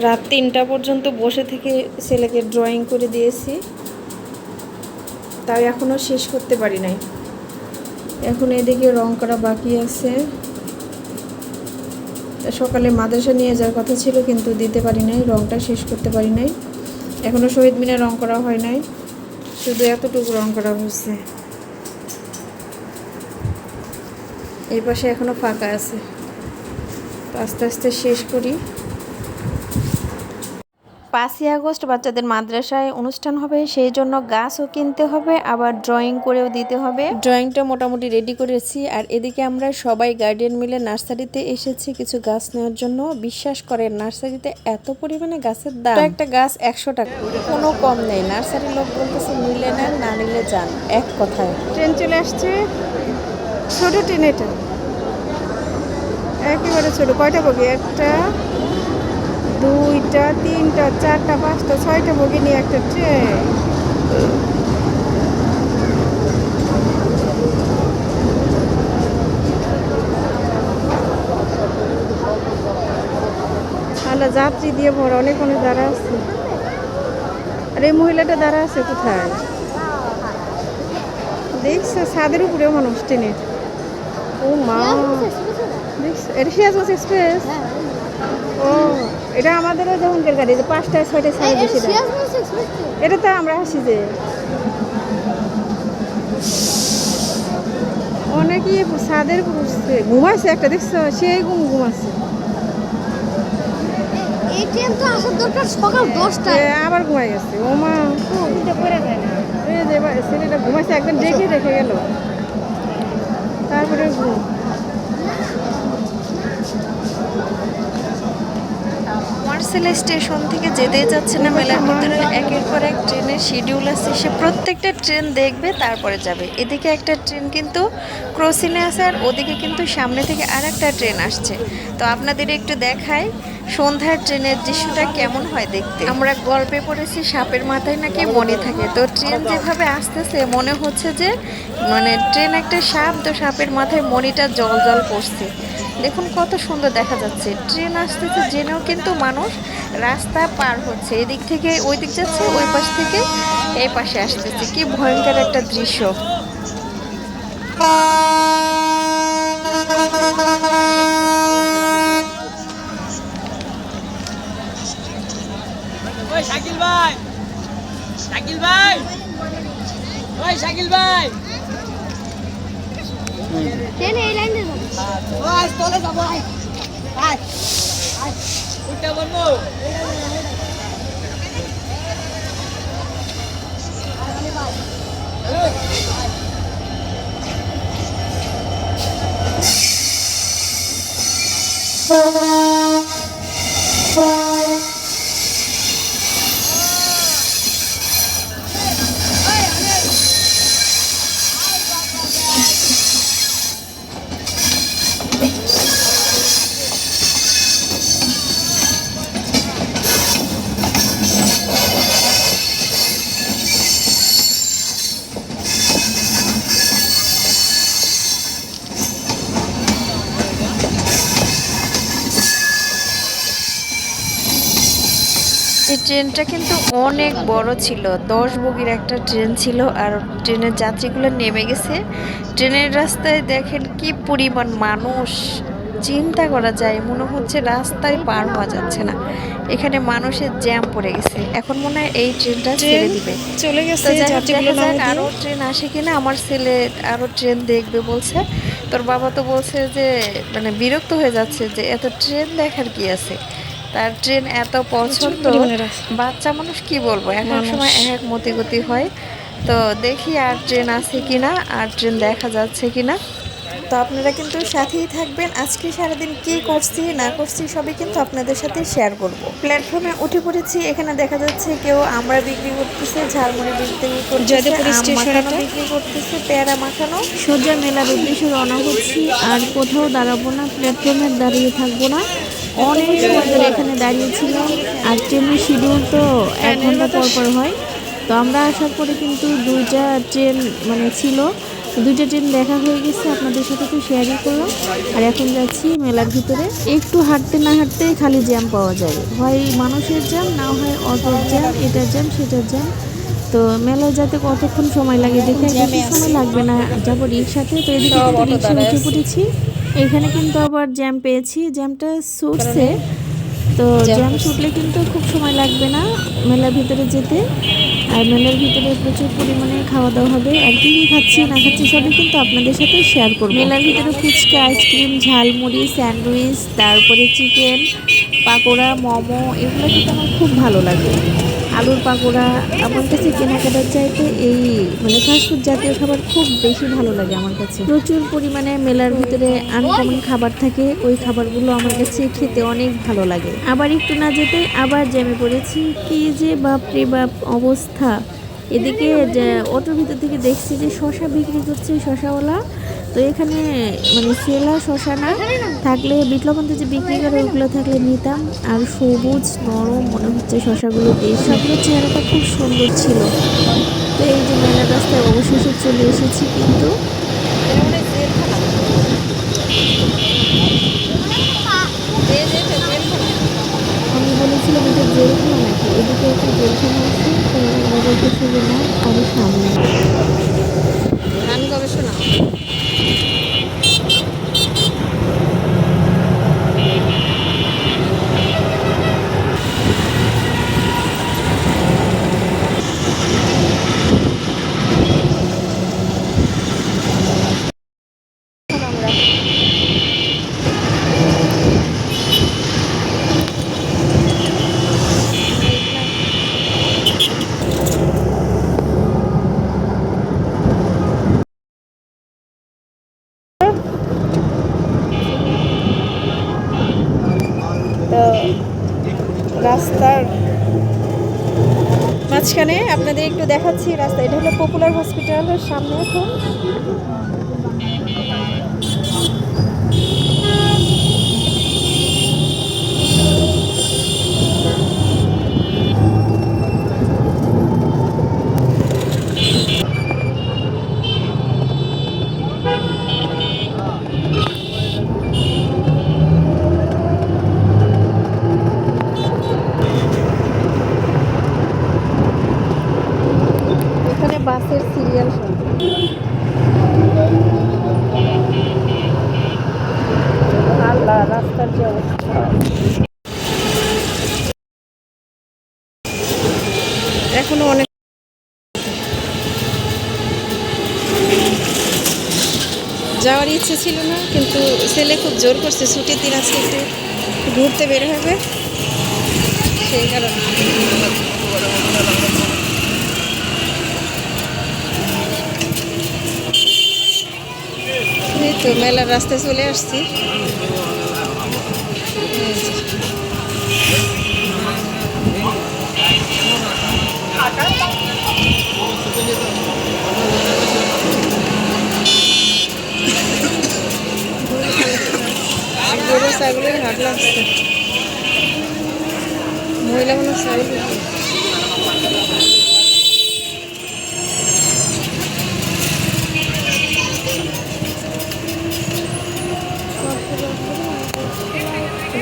রাত 3টা পর্যন্ত বসে থেকে ছেলেকে ড্রয়িং করে দিয়েছি, তাই এখনও শেষ করতে পারি নাই। এখন এদিকে রং করা বাকি আছে। সকালে মাদ্রাসা নিয়ে যাওয়ার কথা ছিল, কিন্তু দিতে পারি নাই, রংটা শেষ করতে পারি নাই। এখনও শহীদ মিনার রং করা হয় নাই, শুধু এতটুকু রং করা হয়েছে। এই পাশে এখনও ফাঁকা আছে, তো আস্তে আস্তে শেষ করি। 5ই আগস্ট বাচ্চাদের মাদ্রাসায় অনুষ্ঠান হবে, সেই জন্য গাছও কিনতে হবে, আবার ড্রয়িং করেও দিতে হবে। ড্রয়িংটা মোটামুটি রেডি করেছি। আর এদিকে আমরা সবাই গার্ডিয়ান মিলে নার্সারিতে এসেছি কিছু গাছ নেওয়ার জন্য। বিশ্বাস করেন, নার্সারিতে এত পরিমাণে গাছের দাম, একটা গাছ 100 টাকা, কোনো কম নেই। নার্সারির লোক বলতেছে নিলে নেন, না নিলে যান, এক কথায়। ট্রেন চলে আসছে, ছোট ট্রেন এটা, একেবারে ছোট। কয়টা বগি? 1টা, 2টা, 3টা, 4টা, 5টা, 6টা বগি নিয়ে একটা ট্রেন। তাহলে যাত্রী দিয়ে ভরা, অনেক অনেক দাঁড়া আছে। আর এই মহিলাটা দাঁড়া আছে কোথায় দেখছো? ছাদের উপরেও মানুষ ট্রেনের। ও মা, দেখছো? এটা সিরাজগঞ্জ এক্সপ্রেস। ও, এটা আমাদেরও যখনকার গাড়ি, যে 5টায় 6টায় ছাড়ে বেশি। এটা তো আমরা আসি যে অনেকই ছাদের উঠছে, ঘুমাইছে একটা, দেখছো? সেই ঘুমাচ্ছে। এই ট্রেন তো আসার দরকার সকাল 10টায়, আবার ঘুমাই গেছে। ও মা, করে যায় না। এই যে ছেলেটা ঘুমাইছে, একদম ডেকে রেখে গেল, তারপরে ঘুম। মার্সেল স্টেশন থেকে যেতে যাচ্ছে না, মেলার ভিতরে একের পর এক ট্রেনের শিডিউল আছে, সে প্রত্যেকটা ট্রেন দেখবে তারপরে যাবে। এদিকে একটা ট্রেন কিন্তু ক্রসিংয়ে আছে, আর ওদিকে কিন্তু সামনে থেকে আর একটা ট্রেন আসছে। তো আপনাদের একটু দেখাই সন্ধ্যার ট্রেনের দৃশ্যটা কেমন হয় দেখতে। আমরা গল্পে পড়েছি সাপের মাথায় নাকি মণি থাকে, তো ট্রেন যেভাবে আসতেছে মনে হচ্ছে যে মানে ট্রেন একটা সাপ, তো সাপের মাথায় মণিটা জল জল পড়ছে। দেখুন কত সুন্দর দেখা যাচ্ছে। ট্রেন আসতেছে জেনেও কিন্তু মানুষ রাস্তা পার হচ্ছে, এদিক থেকে ওই দিক যাচ্ছে, ওই পাশ থেকে এই পাশে আসতেছে। কি ভয়ঙ্কর একটা দৃশ্য। ওই শাকিল ভাই, শাকিল ভাই, ওই শাকিল ভাই, ট্রেন এই লাইন দিয়ে যাবে। ওই চলে যাবো, আয় আয় আয়, উঠতে বলবো। এই ট্রেনটা কিন্তু অনেক বড় ছিল, 10 বগির একটা ট্রেন ছিল। আর ট্রেনের যাত্রীগুলো নেমে গেছে। ট্রেনের রাস্তায় দেখেন কি পরিমাণ মানুষ, চিন্তা করা যায়, মনে হচ্ছে রাস্তায় পার হওয়া যাচ্ছে না, এখানে মানুষের জ্যাম পড়ে গেছে। এখন মনে হয় এই ট্রেনটা ছেড়ে দিবে, চলে গেছে। দেখা যাক আরো ট্রেন আসে কিনা। আমার ছেলে আরো ট্রেন দেখবে বলছে। তোর বাবা তো বলছে যে মানে বিরক্ত হয়ে যাচ্ছে যে এত ট্রেন দেখার কি আছে, তার ট্রেন এত পছন্দ। বাচ্চা মানুষ কি বলবো, এক এক সময় এক এক মতিগতি হয়। তো দেখি আর ট্রেন আছে কিনা, আর ট্রেন দেখা যাচ্ছে কিনা। তো আপনারা কিন্তু সাথেই থাকবেন। আজকে সারাদিন কি করছি না করছি সবই কিন্তু আপনাদের সাথে শেয়ার করব। প্ল্যাটফর্মে উঠে পড়েছি, এখানে দেখা যাচ্ছে কেউ আমরা বিক্রি করতেছে, ঝালমুড়ি বিক্রি করতেছে, আম মাখানো বিক্রি করতেছে, পেয়ারা মাখানো। সোজা মেলার উদ্দেশ্যে রওনা হচ্ছি। আর কোথাও দাঁড়াবো না, প্ল্যাটফর্মে দাঁড়িয়ে থাকবো না, অনেক সময় ধরে এখানে দাঁড়িয়েছিলাম। আর ট্রেনের শিডিউল তো 1 ঘন্টা পর পর হয়। তো আমরা আসার পরে কিন্তু 2টা ট্রেন মানে ছিল, দুইটা ট্রেন দেখা হয়ে গেছে, আপনাদের সাথে তো শেয়ারই করলাম। আর এখন যাচ্ছি মেলার ভিতরে। একটু হাঁটতে না হাঁটতে খালি জ্যাম পাওয়া যায়, হয় মানুষের জ্যাম, না হয় অটোর জ্যাম, এটার জ্যাম সেটার জ্যাম। তো মেলায় যেতে কতক্ষণ সময় লাগে দেখে, বেশি সময় লাগবে না, যাবো রিক্সাতে। তো এদিকে কিন্তু রিক্সা উঠে পড়েছি। এখানে কিন্তু আবার জ্যাম পেয়েছি, জ্যামটা ছুটছে। তো জ্যাম ছুটলে কিন্তু খুব সময় লাগবে না মেলার ভিতরে যেতে। আর মেলার ভিতরে প্রচুর পরিমাণে খাওয়া দাওয়া হবে। আর কী কী খাচ্ছি না খাচ্ছি সবই কিন্তু আপনাদের সাথে শেয়ার করব। মেলার ভিতরে ফুচকা, আইসক্রিম, ঝালমুড়ি, স্যান্ডউইচ, তারপরে চিকেন পাকোড়া, মোমো, এগুলো কিন্তু আমার খুব ভালো লাগে। আলুর পাকোড়া আমার কাছে কেনাকাটার চাইতে এই মানে ফাস্টফুড জাতীয় খাবার খুব বেশি ভালো লাগে আমার কাছে। প্রচুর পরিমাণে মেলার ভিতরে আনকমন খাবার থাকে, ওই খাবারগুলো আমার কাছে খেতে অনেক ভালো লাগে। আবার একটু না যেতে আবার জ্যামে পড়েছি, কি যে বাপরে বাপ অবস্থা। এদিকে যে অটোর ভিতর থেকে দেখছি যে শশা বিক্রি করছে, শশাওয়ালা। তো এখানে মানে সেলা শশা না থাকলে বিটলবন্তে যে বিক্রি করে ওগুলো থাকলে নিতাম। আর সবুজ নরম মনে হচ্ছে শশাগুলো, এই সবগুলোর চেহারাটা খুব সুন্দর ছিল। তো এই যে মেলার রাস্তায় অবশেষে চলে এসেছি, কিন্তু আমি বলেছিলাম এটা জেলখানা নাকি, এদিকে একটা জেলখানা আছে। তো ওরা বলতেছে যে না, আরো সামনে। গান গবেষণা তো রাস্তার মাঝখানে আপনাদের একটু দেখাচ্ছি রাস্তা। এটা হলো পপুলার হসপিটালের সামনে। এখন এখানে বাসের সিরিয়াল আল্লাহ, রাস্তার যে অবস্থা। এখনো অনেক যাওয়ার ইচ্ছে ছিল না, কিন্তু ছেলে খুব জোর করছে, ছুটির দিন আজকে একটু ঘুরতে বের হবে, সেই কারণে। এই তো মেলার রাস্তায় চলে আসছি। গরু ছাগলের হাট লাগছে, মহিলা মানুষ ছাগল।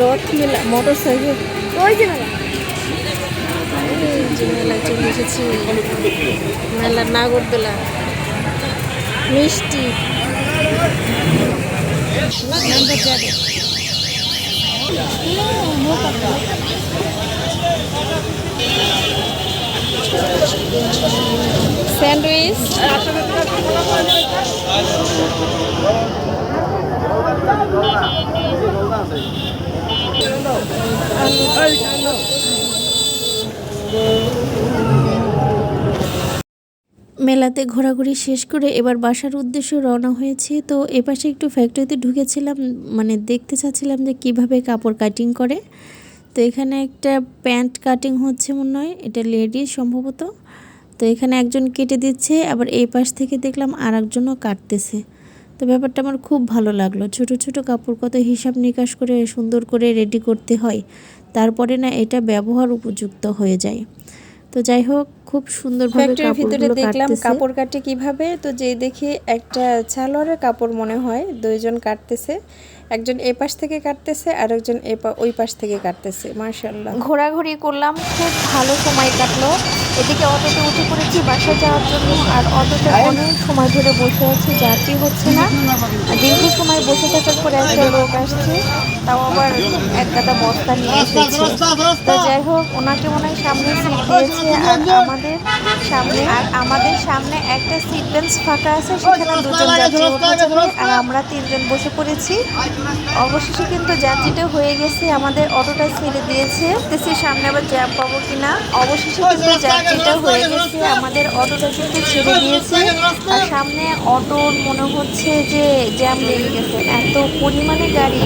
রথ মেলা, মোটর সাইকেল, ওই যে মেলা, এই যে মেলায় চলে এসেছি। মেলার নাগরদোলা, মিষ্টি, স্যান্ডউইচ, মেলাতে ঘোরাঘুরি শেষ করে এবার বাসার উদ্দেশ্যে রওনা হয়েছি। তো এপাশে একটু ফ্যাক্টরিতে ঢুকেছিলাম, মানে দেখতে চাচ্ছিলাম যে কিভাবে কাপড় কাটিং করে। তো এখানে একটা প্যান্ট কাটিং হচ্ছে মনে হয়, এটা লেডিস সম্ভবত। তো এখানে একজন কেটে দিচ্ছে, আবার এই পাশ থেকে দেখলাম আর একজনও কাটতেছে। তো ব্যাপারটা আমার খুব ভালো লাগলো। ছোট ছোট কাপড় কত হিসাব নিকাশ করে সুন্দর করে রেডি করতে হয়, তারপরে না এটা ব্যবহার উপযুক্ত হয়ে যায়। তো যাই হোক খুব সুন্দরভাবে ফ্যাক্টরির ভিতরে কাপড়গুলো দেখলাম কাটতেছে। কাপড় কাটে কিভাবে, তো যেই দেখি একটা সালোয়ারের কাপড় মনে হয় দুইজন কাটতেছে, একজন এই পাশ থেকে কাটতেছে আর একজন ওই পাশ থেকে কাটতেছে। মাশাআল্লাহ, ঘোরাঘুরি করলাম, খুব ভালো সময় কাটলো। এদিকে অটোতে উঠে পড়েছি বাসায় যাওয়ার জন্য, আর অটোতে অনেক সময় ধরে বসে আছি, যাত্রী হচ্ছে না। দীর্ঘ সময় বসে থাকার পরে একটা লোক আসছে, তাও আবার এক গাদা বস্তা নিয়ে এসেছে। তো যাই হোক ওনাকে মনে হয় সামনে সিট দিয়েছে, আর আমাদের সামনে একটা সিট বেঞ্চ ফাঁকা আছে, সেখানে দুজন যাত্রী উঠে যাবে আর আমরা তিনজন বসে পড়েছি। অবশেষে কিন্তু যাত্রীটা হয়ে গেছে, আমাদের অটোটা ছেড়ে দিয়েছে। দেখছি সামনে আবার জ্যাম পাবো কিনা। অবশেষে কিন্তু যাত্রীটা হয়ে গেছে, আমাদের অটোটা কিন্তু ছেড়ে দিয়েছে। আর সামনে অটোর মনে হচ্ছে যে জ্যাম লেগে গেছে, এত পরিমাণে গাড়ি।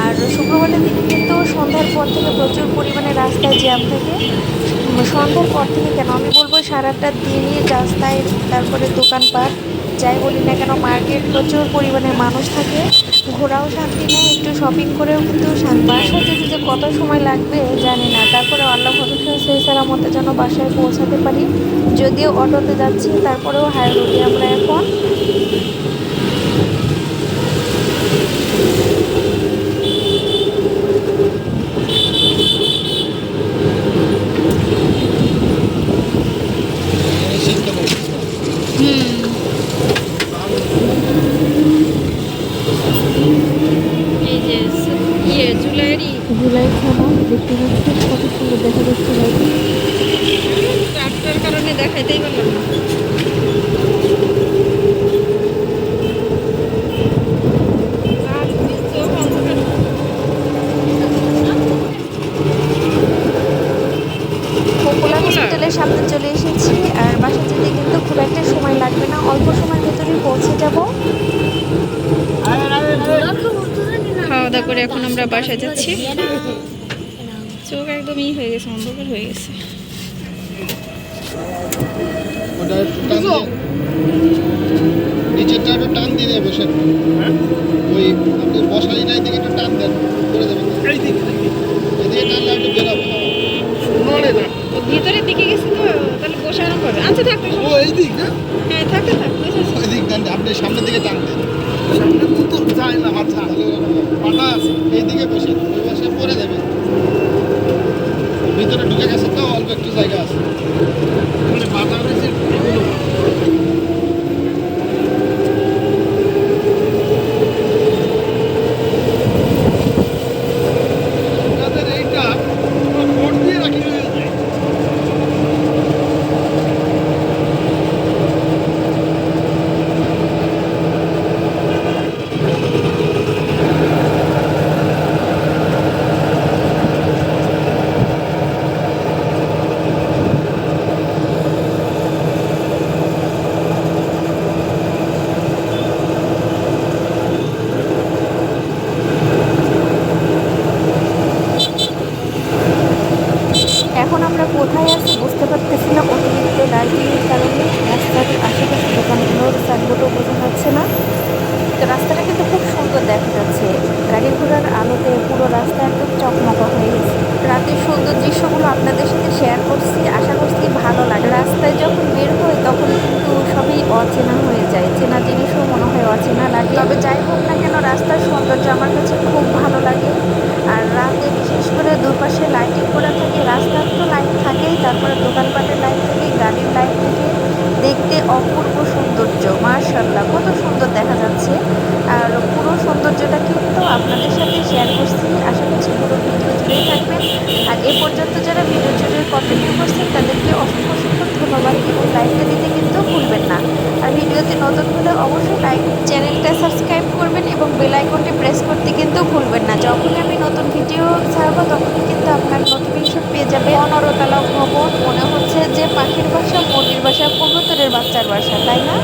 আর শুক্রবারের দিনে কিন্তু সন্ধ্যার পর থেকে প্রচুর পরিমাণে রাস্তায় জ্যাম থাকে। সন্ধ্যার পর থেকে কেন, আমি বলবো সারাটা দিনই রাস্তায়, তারপরে দোকানপাট যাই বলি না কেন, মার্কেট প্রচুর পরিমাণে মানুষ থাকে। ঘোরাও শান্তি নেই, একটু শপিং করেও কিন্তু শান্তি। বাসায় যেতে যে কত সময় লাগবে জানি না, তারপরে আল্লাহ ভরসা সেই সালামতের জন্য বাসায় পৌঁছাতে পারি। যদিও অটোতে যাচ্ছি, তারপরেও হাই রোডে আমরা এখন। এই যে জুলাই খানা দেখতে পাচ্ছেন, কত সুন্দর দেখা যাচ্ছে। ট্রাক্টর কারণে দেখাইতেই পারলাম না। পপুলার হসপিটালের সামনে চলে এসেছি, আর বাসা যেতে কিন্তু খুব একটা সময় লাগবে না, অল্প সময়ের ভেতরেই পৌঁছে যাব। খাওয়া দাওয়া করে এখন আমরা বাসায় যাচ্ছি। চোখ একদমই হয়ে গেছে, অন্ধকার হয়ে গেছে। নিচেরটা একটু টান দিয়ে বসে, ওই আপনি বসারিটার দিকে একটু টান দেন, করে দেবেন। এদিকে টানলে একটু বেরাবো নড়ে না। ভিতরের দিকে গেছি তো, তাহলে বসানো করবে। আচ্ছা থাক, ও এই দিক না, হ্যাঁ থাকতে থাক। ওই দিক টান, আপনি সামনের দিকে টান দেন। সামনে তো যায় না মাথা, পাটা আছে এইদিকে বসে, ওই বসে পরে দেবেন। ভিতরে ঢুকে গেছে তো, অল্প একটু জায়গা আছে, মানে পাটা রয়েছে এগুলো। এইটা ভোট দিয়ে রাখি হয়ে যায়। এখন আমরা কোথায় আছি বুঝতে পারতেছি না, অতিরিক্ত লাইটিংয়ের কারণে রাস্তার আশেপাশে দোকানগুলোর সাইনবোর্ডও বোঝা যাচ্ছে না। তো রাস্তাটা কিন্তু খুব সুন্দর দেখা যাচ্ছে, গাড়ি ঘোড়ার আলোতে পুরো রাস্তা একদম চকমকা হয়ে গেছে। রাতের সুন্দর দৃশ্যগুলো আপনাদের সাথে শেয়ার করছি, আশা করছি ভালো লাগে। রাস্তায় যখন বের হয় তখন কিন্তু সবই অচেনা হয়ে যায়, চেনা জিনিসও মনে হয় অচেনা লাগে। তবে যাই হোক না কেন, রাস্তার সৌন্দর্য আমার কাছে খুব ভালো লাগে। আর রাতে বিশেষ করে দুপাশে লাইটিং করা থাকে, রাস্তার তো লাইট থাকেই, তারপরে দোকানপাটের লাইট থাকে, গাড়ির লাইট থাকে, দেখতে অপূর্ব সৌন্দর্য। মাশাআল্লাহ, কত সুন্দর দেখা যাচ্ছে। আর পুরো সৌন্দর্যটা কিন্তু আপনাদের সাথে শেয়ার করছি, আশা করছি পুরো ভিডিও জুড়েই থাকবেন। আর এ পর্যন্ত যারা ভিডিও জুড়ে কন্টিনিউ করছেন তাদেরকে অসংখ্য অসংখ্য ধন্যবাদ, এবং লাইকটা দিতে কিন্তু ভুলবেন না। আর ভিডিওতে নতুন হলে অবশ্যই চ্যানেলটা সাবস্ক্রাইব করবেন এবং বেল আইকনটি প্রেস করতে কিন্তু ভুলবেন না। যখনই আমি নতুন ভিডিও ছাড়বো তখনই কিন্তু আপনার নোটিফিকেশন পেয়ে যাবে। 15তলা ভবন, মনে হচ্ছে যে পাখির বাসা, মুরগির বাসা, কবুতরের বাচ্চার বাসা, তাই না?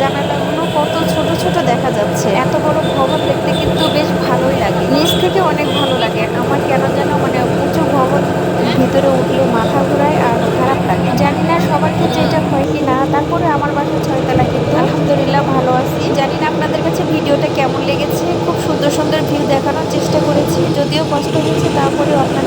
জানালাগুলো কত ছোট ছোট দেখা যাচ্ছে। এত বড় ভবন দেখতে কিন্তু বেশ ভালোই লাগে, নিচ থেকে অনেক ভালো লাগে। আমার কেন যেন মানে উঁচু ভবন ভিতরে উঠলে মাথা ঘোরায় আর খারাপ লাগে। জানি না সবার ক্ষেত্রে এটা হয় কি না, তারপরে আমার বাসা 6তলা, কিন্তু আলহামদুলিল্লাহ ভালো আছি। জানি না আপনাদের কাছে ভিডিওটা কেমন লেগেছে, খুব সুন্দর সুন্দর ভিউ দেখানোর চেষ্টা করেছি, যদিও কষ্ট হয়েছে তারপরেও আপনার